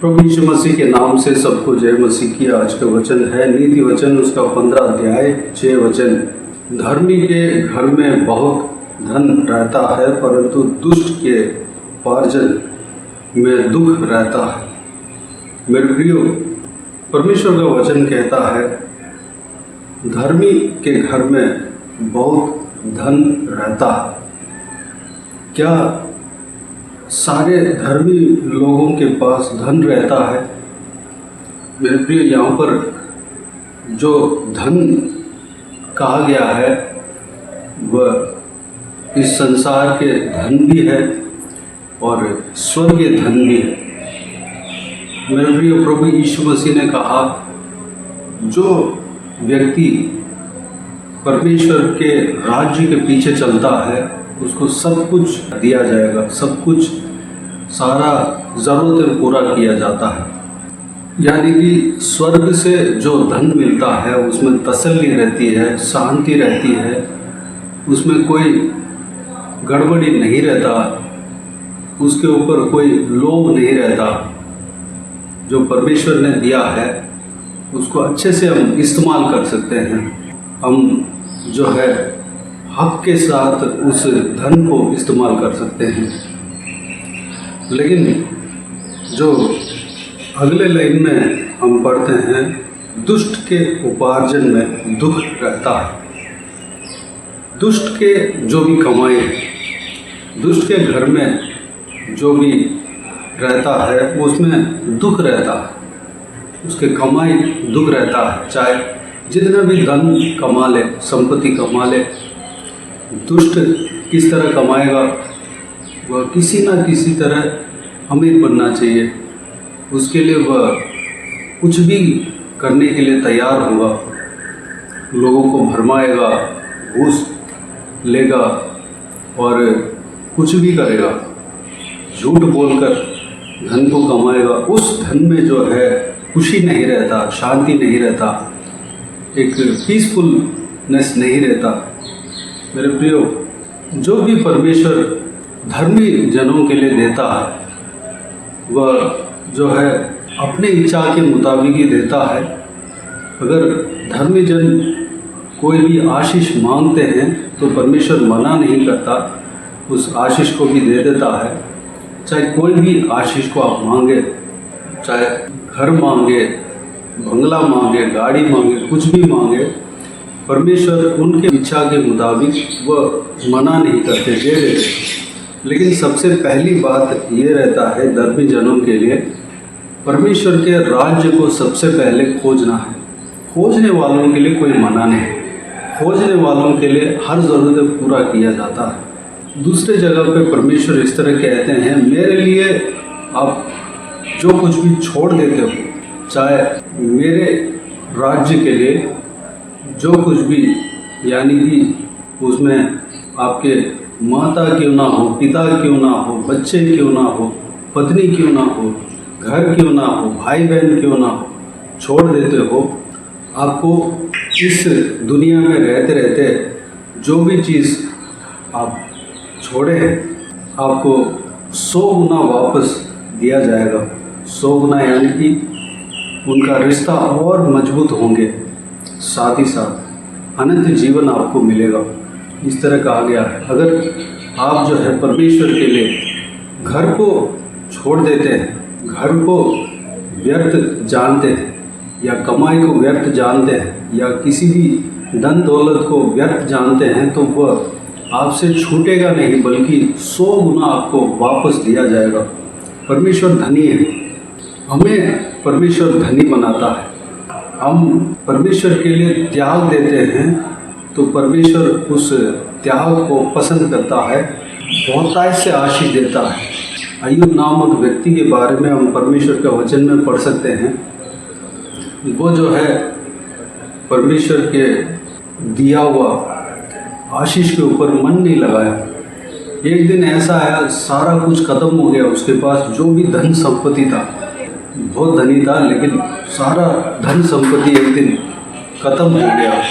प्रभु यीशु मसीह के नाम से सबको जय मसीह की। आज का वचन है नीति वचन, उसका 15 अध्याय 6 वचन। धर्मी के घर में बहुत धन रहता है, परंतु दुष्ट के उपार्जन में दुख रहता है। मेरे प्रियो, परमेश्वर का वचन कहता है धर्मी के घर में बहुत धन रहता है। क्या सारे धर्मी लोगों के पास धन रहता है? मेरे प्रिय, यहाँ पर जो धन कहा गया है वह इस संसार के धन भी है और स्वर्गीय धन भी है। मेरे प्रिय, प्रभु यीशु मसीह ने कहा जो व्यक्ति परमेश्वर के राज्य के पीछे चलता है उसको सब कुछ दिया जाएगा, सब कुछ, सारा ज़रूरतें पूरा किया जाता है। यानी कि स्वर्ग से जो धन मिलता है उसमें तसल्ली रहती है, शांति रहती है, उसमें कोई गड़बड़ी नहीं रहता, उसके ऊपर कोई लोभ नहीं रहता। जो परमेश्वर ने दिया है उसको अच्छे से हम इस्तेमाल कर सकते हैं। हम जो है हक के साथ उस धन को इस्तेमाल कर सकते हैं। लेकिन जो अगले लाइन में हम पढ़ते हैं, दुष्ट के उपार्जन में दुख रहता है। दुष्ट के जो भी कमाए, दुष्ट के घर में जो भी रहता है उसमें दुख रहता है, उसके कमाई दुख रहता है। चाहे जितना भी धन कमा ले, संपत्ति कमा ले, दुष्ट किस तरह कमाएगा? वह किसी ना किसी तरह अमीर बनना चाहिए। उसके लिए वह कुछ भी करने के लिए तैयार होगा, लोगों को भरमाएगा, घूस लेगा और कुछ भी करेगा, झूठ बोलकर धन को कमाएगा। उस धन में जो है खुशी नहीं रहता, शांति नहीं रहता, एक पीसफुलनेस नहीं रहता। मेरे प्रियो, जो भी परमेश्वर धर्मी जनों के लिए देता है वह जो है अपनी इच्छा के मुताबिक ही देता है। अगर धर्मी जन कोई भी आशीष मांगते हैं तो परमेश्वर मना नहीं करता, उस आशीष को भी दे देता है। चाहे कोई भी आशीष को आप मांगे, चाहे घर मांगे, बंगला मांगे, गाड़ी मांगे, कुछ भी मांगे, परमेश्वर उनके इच्छा के मुताबिक वह मना नहीं करते, दे देते। लेकिन सबसे पहली बात ये रहता है धर्मी जनों के लिए, परमेश्वर के राज्य को सबसे पहले खोजना है। खोजने वालों के लिए कोई मना नहीं, खोजने वालों के लिए हर ज़रूरत पूरा किया जाता है। दूसरे जगह पे परमेश्वर इस तरह कहते हैं, मेरे लिए आप जो कुछ भी छोड़ देते हो, चाहे मेरे राज्य के लिए जो कुछ भी, यानी कि उसमें आपके माता क्यों ना हो, पिता क्यों ना हो, बच्चे क्यों ना हो, पत्नी क्यों ना हो, घर क्यों ना हो, भाई बहन क्यों ना हो, छोड़ देते हो। आपको इस दुनिया में रहते रहते जो भी चीज़ आप छोड़े आपको 100 गुना वापस दिया जाएगा। 100 गुना यानी कि उनका रिश्ता और मजबूत होंगे, साथ ही साथ अनंत जीवन आपको मिलेगा। इस तरह कहा गया है। अगर आप जो है परमेश्वर के लिए घर को छोड़ देते हैं, घर को व्यर्थ जानते हैं या कमाई को व्यर्थ जानते हैं या किसी भी धन दौलत को व्यर्थ जानते हैं, तो वह आपसे छूटेगा नहीं, बल्कि 100 गुना आपको वापस दिया जाएगा। परमेश्वर धनी है, हमें परमेश्वर धनी बनाता है। हम परमेश्वर के लिए त्याग देते हैं तो परमेश्वर उस त्याग को पसंद करता है, बहुतायत से आशीष देता है। अय्यूब नामक व्यक्ति के बारे में हम परमेश्वर के वचन में पढ़ सकते हैं। वो जो है परमेश्वर के दिया हुआ आशीष के ऊपर मन नहीं लगाया। एक दिन ऐसा आया, सारा कुछ ख़त्म हो गया, उसके पास जो भी धन संपत्ति था, बहुत धनी था, लेकिन सारा धन संपत्ति एक दिन ख़त्म हो गया।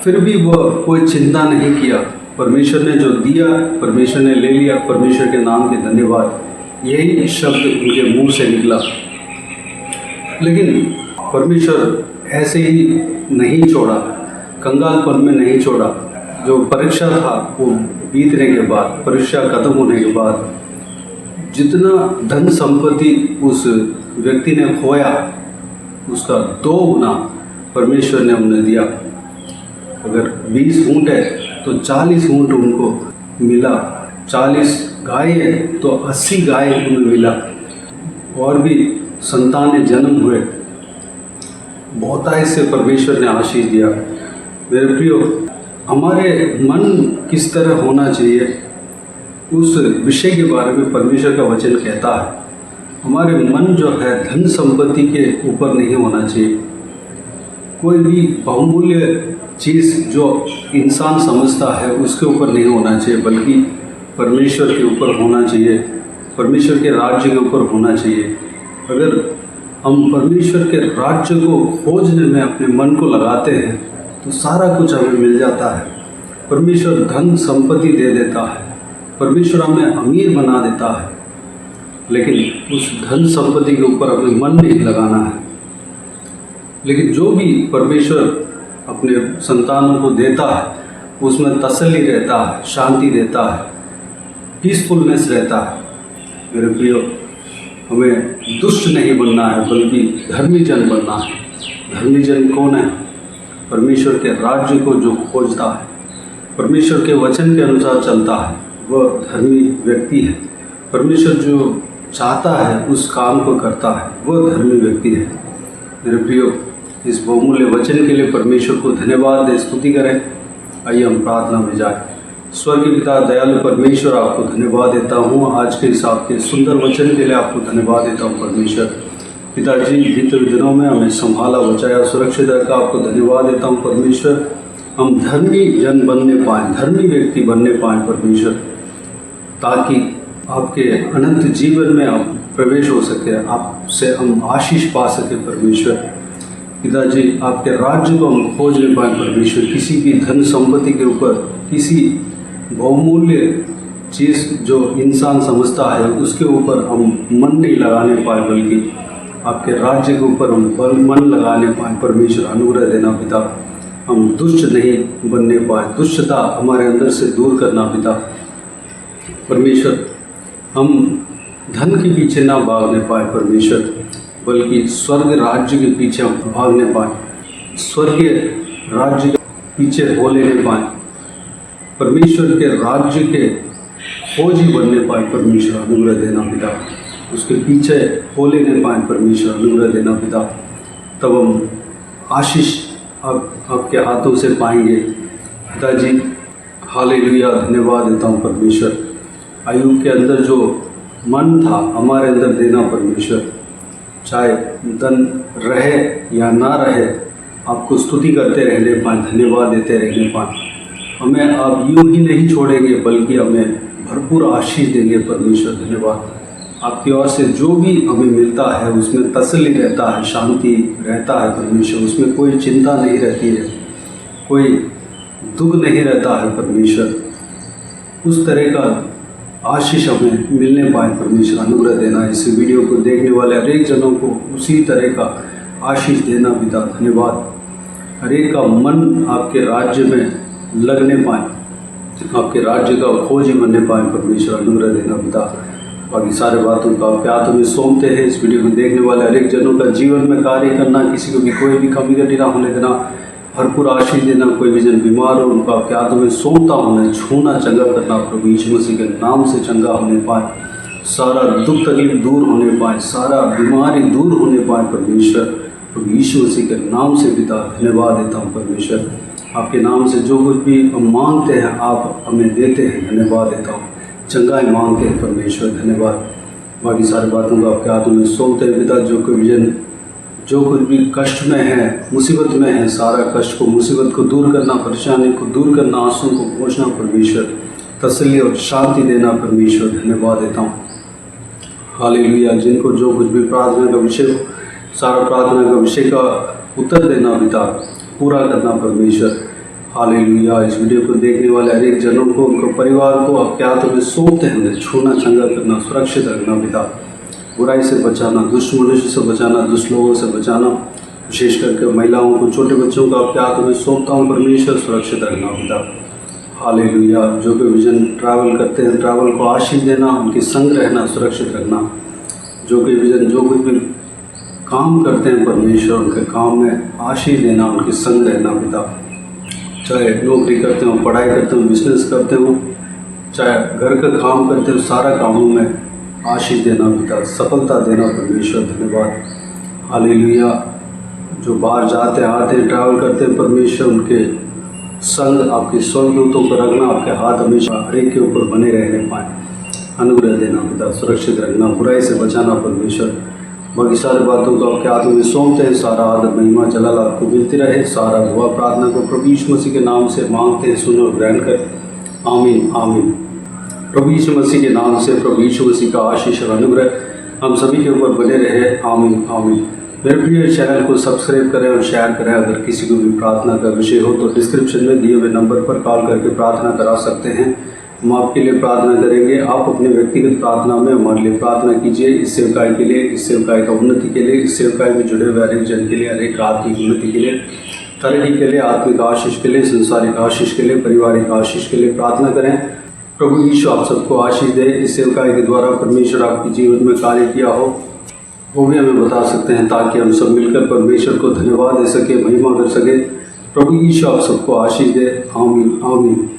फिर भी वह कोई चिंता नहीं किया, परमेश्वर ने जो दिया परमेश्वर ने ले लिया, परमेश्वर के नाम के धन्यवाद। यही शब्द उनके मुंह से निकला। लेकिन परमेश्वर ऐसे ही नहीं छोड़ा, कंगालपन में नहीं छोड़ा। जो परीक्षा था वो बीतने के बाद, परीक्षा खत्म होने के बाद जितना धन संपत्ति उस व्यक्ति ने खोया उसका 2 गुना परमेश्वर ने उन्हें दिया। अगर 20 ऊँट है तो 40 ऊँट उनको मिला, 40 गाय है तो 80 गाय उन्हें मिला, और भी संतानें जन्म हुए। बहुतायत से परमेश्वर ने आशीष दिया। मेरे प्रियो, हमारे मन किस तरह होना चाहिए उस विषय के बारे में परमेश्वर का वचन कहता है। हमारे मन जो है धन संपत्ति के ऊपर नहीं होना चाहिए। कोई भी बहुमूल्य चीज़ जो इंसान समझता है उसके ऊपर नहीं होना चाहिए, बल्कि परमेश्वर के ऊपर होना चाहिए, परमेश्वर के राज्य के ऊपर होना चाहिए। अगर हम परमेश्वर के राज्य को खोजने में अपने मन को लगाते हैं तो सारा कुछ हमें मिल जाता है। परमेश्वर धन संपत्ति दे देता है, परमेश्वर हमें अमीर बना देता है, लेकिन उस धन संपत्ति के ऊपर हमें मन नहीं लगाना है। लेकिन जो भी परमेश्वर अपने संतानों को देता है उसमें तसल्ली रहता है, शांति देता है, पीसफुलनेस रहता है। मेरे प्रियो, हमें दुष्ट नहीं बनना है बल्कि धर्मी जन बनना है। धर्मी जन कौन है? परमेश्वर के राज्य को जो खोजता है, परमेश्वर के वचन के अनुसार चलता है, वह धर्मी व्यक्ति है। परमेश्वर जो चाहता है उस काम को करता है, वह धर्मी व्यक्ति है। मेरे प्रियो, इस बहुमूल्य वचन के लिए परमेश्वर को धन्यवाद दे, स्तुति करें। आइए हम प्रार्थना में जाएं। स्वर्गीय पिता दयालु परमेश्वर, आपको धन्यवाद देता हूँ आज के इस आपके सुंदर वचन के लिए आपको धन्यवाद देता हूँ परमेश्वर। पिताजी, बीते दिनों में हमें संभाला, बचाया, सुरक्षित रखा, आपको धन्यवाद देता हूँ परमेश्वर। हम धर्मी जन बनने पाएँ, धर्मी व्यक्ति बनने पाएँ परमेश्वर, ताकि आपके अनंत जीवन में आप प्रवेश हो सके, आपसे हम आशीष पा सके परमेश्वर। पिताजी, आपके राज्य को हम खोज ले पाएँ परमेश्वर। किसी भी धन संपत्ति के ऊपर, किसी बहुमूल्य चीज़ जो इंसान समझता है उसके ऊपर हम मन नहीं लगाने पाए, बल्कि आपके राज्य के ऊपर हम मन लगाने पाए परमेश्वर। अनुग्रह देना पिता, हम दुष्ट नहीं बनने पाए, दुष्टता हमारे अंदर से दूर करना पिता परमेश्वर। हम धन के पीछे ना भागने पाए परमेश्वर, बल्कि स्वर्ग राज्य के पीछे हम भागने पाए, स्वर्गीय राज्य के पीछे हो लेने पाए, परमेश्वर के राज्य के खोजी बनने पाए परमेश्वर। अनुग्रह देना पिता, उसके पीछे हो लेने पाए परमेश्वर। अनुग्रह देना पिता, तब हम आशीष आपके हाथों से पाएंगे पिताजी। हालेलुया, धन्यवाद देता हूँ परमेश्वर। अय्यूब के अंदर जो मन था हमारे अंदर देना परमेश्वर, चाहे धन रहे या ना रहे, आपको स्तुति करते रहने पाएँ, धन्यवाद देते रहने पाएँ। हमें आप यूं ही नहीं छोड़ेंगे बल्कि हमें भरपूर आशीष देंगे परमेश्वर। धन्यवाद। आपकी ओर से जो भी हमें मिलता है उसमें तसल्ली रहता है, शांति रहता है परमेश्वर, उसमें कोई चिंता नहीं रहती है, कोई दुख नहीं रहता है परमेश्वर। उस तरह का आशीष हमें मिलने पाए परमेश्वर। अनुग्रह देना, इस वीडियो को देखने वाले हर एक जनों को उसी तरह का आशीष देना पिता। धन्यवाद। हर एक का मन आपके राज्य में लगने पाए, आपके राज्य का खोजी बनने पाए परमेश्वर। अनुग्रह देना पिता। बाकी सारे बातों को आपके हाथों में सौंपते हैं। इस वीडियो को देखने वाले हर एक जनों का जीवन में कार्य करना, किसी को भी कोई भी कमी घटी ना होने देना, भरपूर आशीष देना। कोई भी जन बीमार हो उनको आपके हाथों में सौंपता होना, छूना, चंगा करना प्रभु यीशु मसीह के नाम से चंगा होने पाए, सारा दुख तकलीफ दूर होने पाए, सारा बीमारी दूर होने पाए परमेश्वर। प्रभु यीशु मसीह के नाम से पिता धन्यवाद देता हूँ परमेश्वर। आपके नाम से जो कुछ भी हम मांगते हैं आप हमें देते हैं, धन्यवाद देता हूँ। चंगाई मांगते हैं परमेश्वर, धन्यवाद। बाकी सारी बातों को आपके हाथों में सौंपते हैं पिता। जो कोई जन जो कुछ भी कष्ट में है, मुसीबत में है, सारा कष्ट को, मुसीबत को दूर करना, परेशानी को दूर करना, आंसू को पहुँचना परमेश्वर, तसल्ली और शांति देना परमेश्वर। धन्यवाद देता हूँ। हालेलुया। जिनको जो कुछ भी प्रार्थना का विषय हो, सारा प्रार्थना का विषय का उत्तर देना पिता, पूरा करना परमेश्वर। हालेलुया। इस वीडियो को देखने वाले हर एक जनों को, उनको परिवार को आपके हाथों में सौंपते हैं, छूना, चंगा करना, सुरक्षित रखना पिता। बुराई से बचाना, दुष्ट मनुष्य से बचाना, दुष्ट लोगों से बचाना, विशेष करके महिलाओं को, छोटे बच्चों को आपके हाथों में सौंपता हूँ परमेश्वर, सुरक्षित रखना पिता। हालेलुया। जो भी विजन ट्रैवल करते हैं, ट्रैवल को आशीष देना, उनकी संग रहना, सुरक्षित रखना। जो भी विजन, जो भी काम करते हैं परमेश्वर, उनके काम में आशीष देना, उनकी संग रहना पिता। चाहे नौकरी करते हो, पढ़ाई करते हो, बिजनेस करते हो, चाहे घर का काम करते हो, सारा कामों में आशीष देना पिता, सफलता देना परमेश्वर। धन्यवाद। हालेलुया। जो बाहर जाते आते हैं, ट्रैवल करते हैं परमेश्वर, उनके संग आपके स्वर्गदूतों को रखना, आपके हाथ हमेशा हर एक के ऊपर बने रहने पाए, अनुग्रह देना पिता, सुरक्षित रखना, बुराई से बचाना परमेश्वर। बाकी सारी बातों को आपके हाथों में सौंपते हैं। सारा आदर महिमा जलाल आपको मिलती रहे। सारा दुआ प्रार्थना को प्रभु यीशु मसीह के नाम से मांगते हैं, सुनो ग्रहण कर। आमीन आमीन। प्रभु यीशु मसीह के नाम से प्रभु यीशु मसीह का आशीष और अनुग्रह हम सभी के ऊपर बने रहे। आमीन आमीन। मेरे प्रिय चैनल को सब्सक्राइब करें और शेयर करें। अगर किसी को भी प्रार्थना का विषय हो तो डिस्क्रिप्शन में दिए हुए नंबर पर कॉल करके प्रार्थना करा सकते हैं। हम आपके लिए प्रार्थना करेंगे। आप अपने व्यक्तिगत प्रार्थना में हमारे लिए प्रार्थना कीजिए, इस सेवकाई के लिए, इस सेवकाई का उन्नति के लिए, इस सेवकाई में जुड़े हुए हर एक जन के लिए, हर एक आत्मिक उन्नति के लिए, तरक्की के लिए, आत्मिक आशीष के लिए, संसारिक आशीष के लिए, पारिवारिक आशीष के लिए प्रार्थना करें। प्रभु यीशु आप सबको आशीष दे। इस सेवकाई के द्वारा परमेश्वर आपके जीवन में कार्य किया हो वो भी हमें बता सकते हैं, ताकि हम सब मिलकर परमेश्वर को धन्यवाद दे सके, महिमा कर सके। प्रभु यीशु आप सबको आशीष दे। आमीन आमीन।